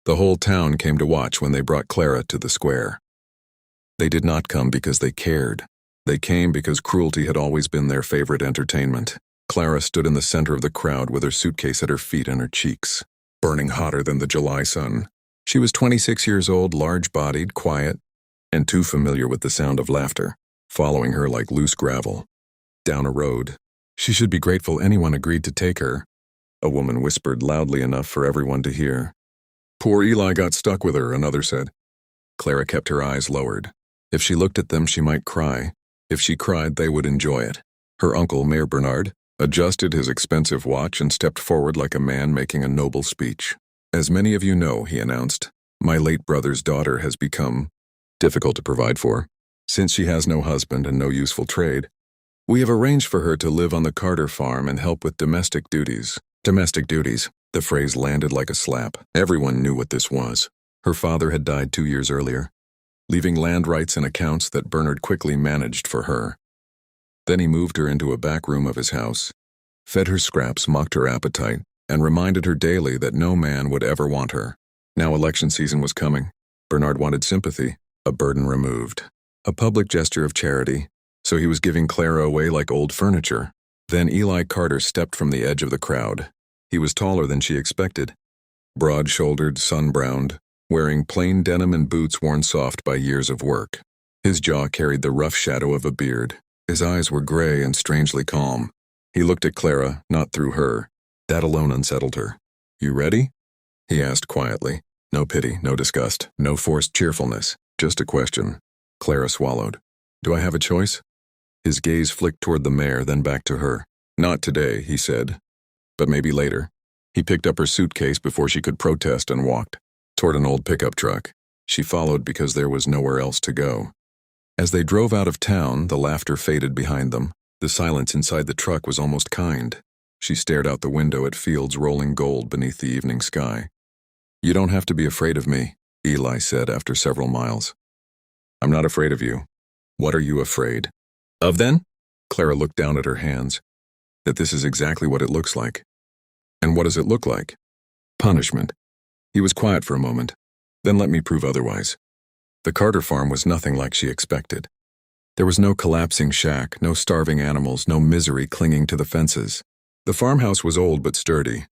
The whole town came to watch when they brought Clara to the square. They did not come because they cared. They came because cruelty had always been their favorite entertainment. Clara stood in the center of the crowd with her suitcase at her feet and her cheeks burning hotter than the July sun. She was 26 years old, large-bodied, quiet, and too familiar with the sound of laughter, following her like loose gravel. Down a road. She should be grateful anyone agreed to take her, a woman whispered loudly enough for everyone to hear. Poor Eli got stuck with her, another said. Clara kept her eyes lowered. If she looked at them, she might cry. If she cried, they would enjoy it. Her uncle, Mayor Bernard, adjusted his expensive watch and stepped forward like a man making a noble speech. As many of you know, he announced, my late brother's daughter has become difficult to provide for, since she has no husband and no useful trade. We have arranged for her to live on the Carter farm and help with domestic duties. Domestic duties. The phrase landed like a slap. Everyone knew what this was. Her father had died 2 years earlier, leaving land rights and accounts that Bernard quickly managed for her. Then he moved her into a back room of his house, fed her scraps, mocked her appetite, and reminded her daily that no man would ever want her. Now election season was coming. Bernard wanted sympathy, a burden removed, a public gesture of charity, so he was giving Clara away like old furniture. Then Eli Carter stepped from the edge of the crowd. He was taller than she expected, broad-shouldered, sun-browned, wearing plain denim and boots worn soft by years of work. His jaw carried the rough shadow of a beard. His eyes were gray and strangely calm. He looked at Clara, not through her. That alone unsettled her. You ready? He asked quietly. No pity, no disgust, no forced cheerfulness. Just a question. Clara swallowed. Do I have a choice? His gaze flicked toward the mayor, then back to her. Not today, he said. But maybe later. He picked up her suitcase before she could protest and walked toward an old pickup truck. She followed because there was nowhere else to go. As they drove out of town, the laughter faded behind them. The silence inside the truck was almost kind. She stared out the window at fields rolling gold beneath the evening sky. You don't have to be afraid of me, Eli said after several miles. I'm not afraid of you. What are you afraid of then? Clara looked down at her hands. That this is exactly what it looks like. And what does it look like? Punishment. He was quiet for a moment. Then let me prove otherwise. The Carter farm was nothing like she expected. There was no collapsing shack, no starving animals, no misery clinging to the fences. The farmhouse was old but sturdy,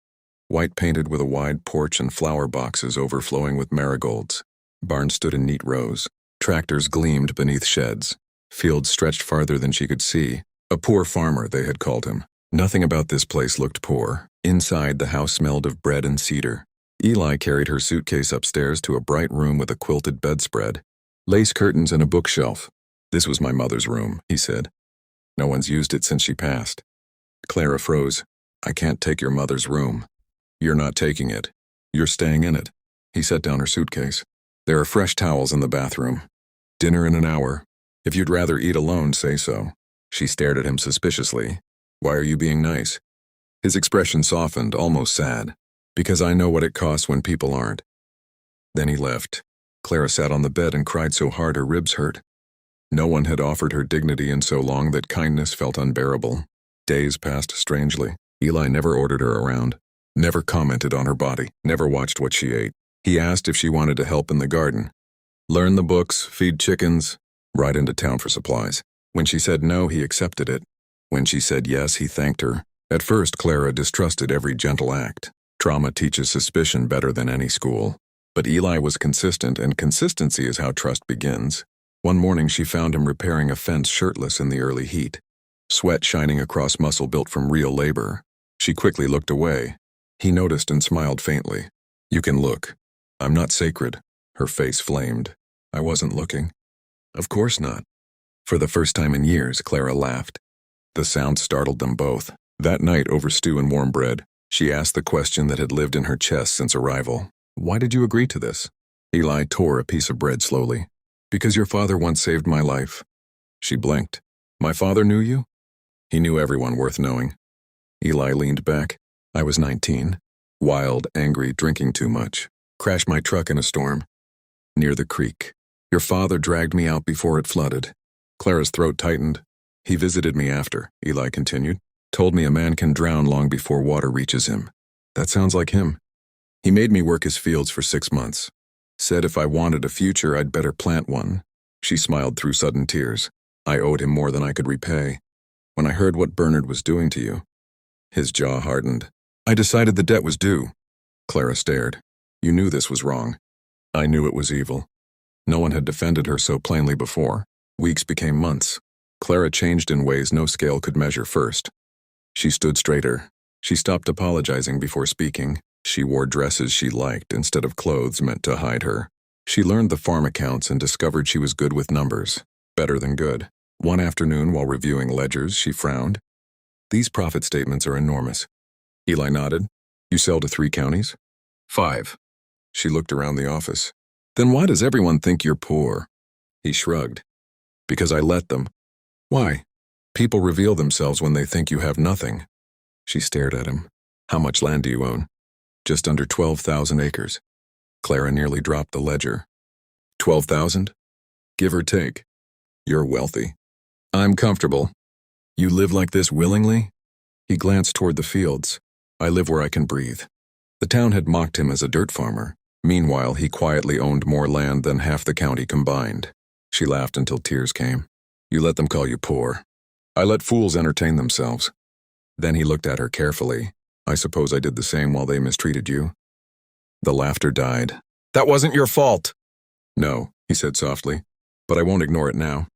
white painted with a wide porch and flower boxes overflowing with marigolds. Barns stood in neat rows. Tractors gleamed beneath sheds. Fields stretched farther than she could see. A poor farmer, they had called him. Nothing about this place looked poor. Inside, the house smelled of bread and cedar. Eli carried her suitcase upstairs to a bright room with a quilted bedspread, lace curtains and a bookshelf. This was my mother's room, he said. No one's used it since she passed. Clara froze. I can't take your mother's room. You're not taking it. You're staying in it. He set down her suitcase. There are fresh towels in the bathroom. Dinner in an hour. If you'd rather eat alone, say so. She stared at him suspiciously. Why are you being nice? His expression softened, almost sad. Because I know what it costs when people aren't. Then he left. Clara sat on the bed and cried so hard her ribs hurt. No one had offered her dignity in so long that kindness felt unbearable. Days passed strangely. Eli never ordered her around, never commented on her body, never watched what she ate. He asked if she wanted to help in the garden, learn the books, feed chickens, ride into town for supplies. When she said no, he accepted it. When she said yes, he thanked her. At first, Clara distrusted every gentle act. Trauma teaches suspicion better than any school. But Eli was consistent, and consistency is how trust begins. One morning she found him repairing a fence shirtless in the early heat, sweat shining across muscle built from real labor. She quickly looked away. He noticed and smiled faintly. You can look. I'm not sacred. Her face flamed. I wasn't looking. Of course not. For the first time in years, Clara laughed. The sound startled them both. That night, over stew and warm bread, she asked the question that had lived in her chest since arrival. Why did you agree to this? Eli tore a piece of bread slowly. Because your father once saved my life. She blinked. My father knew you? He knew everyone worth knowing. Eli leaned back. I was 19. Wild, angry, drinking too much. Crashed my truck in a storm. Near the creek. Your father dragged me out before it flooded. Clara's throat tightened. He visited me after, Eli continued. Told me a man can drown long before water reaches him. That sounds like him. He made me work his fields for 6 months. Said if I wanted a future, I'd better plant one. She smiled through sudden tears. I owed him more than I could repay. When I heard what Bernard was doing to you, his jaw hardened. I decided the debt was due. Clara stared. You knew this was wrong. I knew it was evil. No one had defended her so plainly before. Weeks became months. Clara changed in ways no scale could measure first. She stood straighter. She stopped apologizing before speaking. She wore dresses she liked instead of clothes meant to hide her. She learned the farm accounts and discovered she was good with numbers. Better than good. One afternoon, while reviewing ledgers, she frowned. These profit statements are enormous. Eli nodded. You sell to 3 counties? 5. She looked around the office. Then why does everyone think you're poor? He shrugged. Because I let them. Why? People reveal themselves when they think you have nothing. She stared at him. How much land do you own? Just under 12,000 acres. Clara nearly dropped the ledger. 12,000? Give or take. You're wealthy. I'm comfortable. You live like this willingly? He glanced toward the fields. I live where I can breathe. The town had mocked him as a dirt farmer. Meanwhile, he quietly owned more land than half the county combined. She laughed until tears came. You let them call you poor. I let fools entertain themselves. Then he looked at her carefully. I suppose I did the same while they mistreated you. The laughter died. That wasn't your fault. No, he said softly, but I won't ignore it now.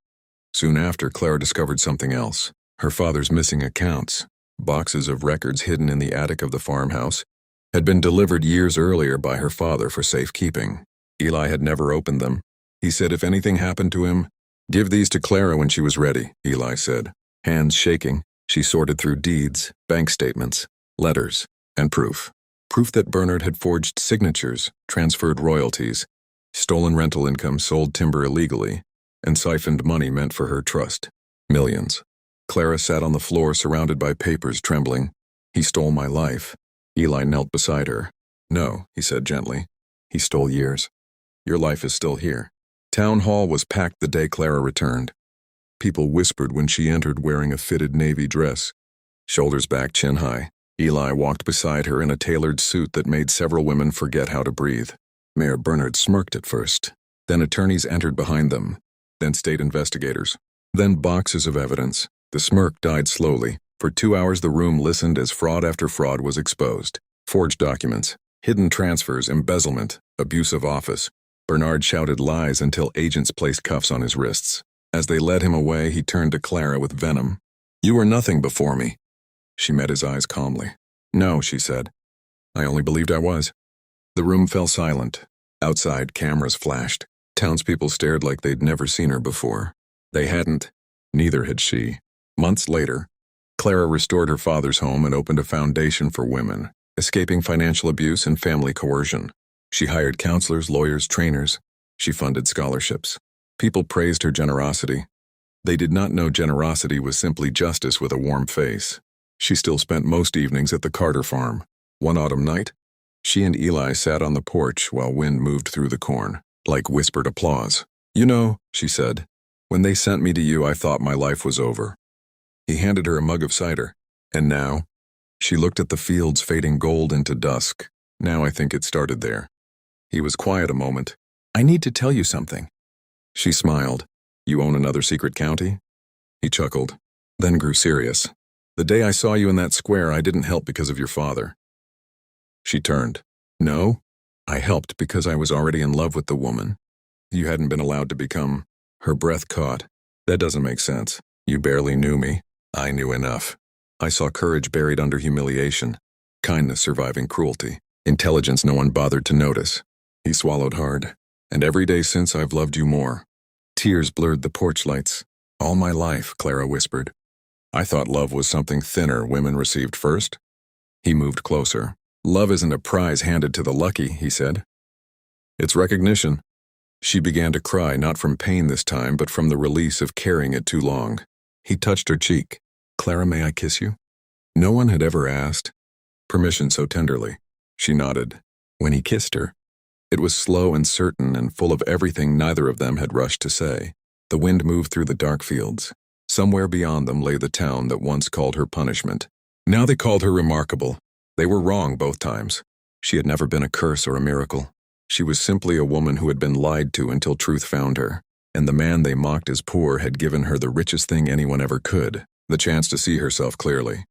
Soon after, Clara discovered something else. Her father's missing accounts, boxes of records hidden in the attic of the farmhouse, had been delivered years earlier by her father for safekeeping. Eli had never opened them. He said if anything happened to him, give these to Clara when she was ready, Eli said. Hands shaking, she sorted through deeds, bank statements, letters, and proof. Proof that Bernard had forged signatures, transferred royalties, stolen rental income, sold timber illegally, and siphoned money meant for her trust. Millions. Clara sat on the floor surrounded by papers, trembling. He stole my life. Eli knelt beside her. No, he said gently. He stole years. Your life is still here. Town hall was packed the day Clara returned. People whispered when she entered wearing a fitted navy dress, shoulders back, chin high. Eli walked beside her in a tailored suit that made several women forget how to breathe. Mayor Bernard smirked at first. Then attorneys entered behind them. Then state investigators. Then boxes of evidence. The smirk died slowly. For 2 hours the room listened as fraud after fraud was exposed. Forged documents, hidden transfers, embezzlement, abuse of office. Bernard shouted lies until agents placed cuffs on his wrists. As they led him away, he turned to Clara with venom. You were nothing before me. She met his eyes calmly. No, she said. I only believed I was. The room fell silent. Outside, cameras flashed. Townspeople stared like they'd never seen her before. They hadn't. Neither had she. Months later, Clara restored her father's home and opened a foundation for women, escaping financial abuse and family coercion. She hired counselors, lawyers, trainers. She funded scholarships. People praised her generosity. They did not know generosity was simply justice with a warm face. She still spent most evenings at the Carter farm. One autumn night, she and Eli sat on the porch while wind moved through the corn, like whispered applause. You know, she said, when they sent me to you, I thought my life was over. He handed her a mug of cider. And now? She looked at the fields fading gold into dusk. Now I think it started there. He was quiet a moment. I need to tell you something. She smiled. You own another secret county? He chuckled, then grew serious. The day I saw you in that square, I didn't help because of your father. She turned. No, I helped because I was already in love with the woman. You hadn't been allowed to become. Her breath caught. That doesn't make sense. You barely knew me. I knew enough. I saw courage buried under humiliation, kindness surviving cruelty, intelligence no one bothered to notice. He swallowed hard. And every day since I've loved you more. Tears blurred the porch lights. All my life, Clara whispered. I thought love was something thinner women received first. He moved closer. Love isn't a prize handed to the lucky, he said. It's recognition. She began to cry, not from pain this time, but from the release of carrying it too long. He touched her cheek. Clara, may I kiss you? No one had ever asked. Permission so tenderly. She nodded. When he kissed her, it was slow and certain and full of everything neither of them had rushed to say. The wind moved through the dark fields. Somewhere beyond them lay the town that once called her punishment. Now they called her remarkable. They were wrong both times. She had never been a curse or a miracle. She was simply a woman who had been lied to until truth found her, and the man they mocked as poor had given her the richest thing anyone ever could, the chance to see herself clearly.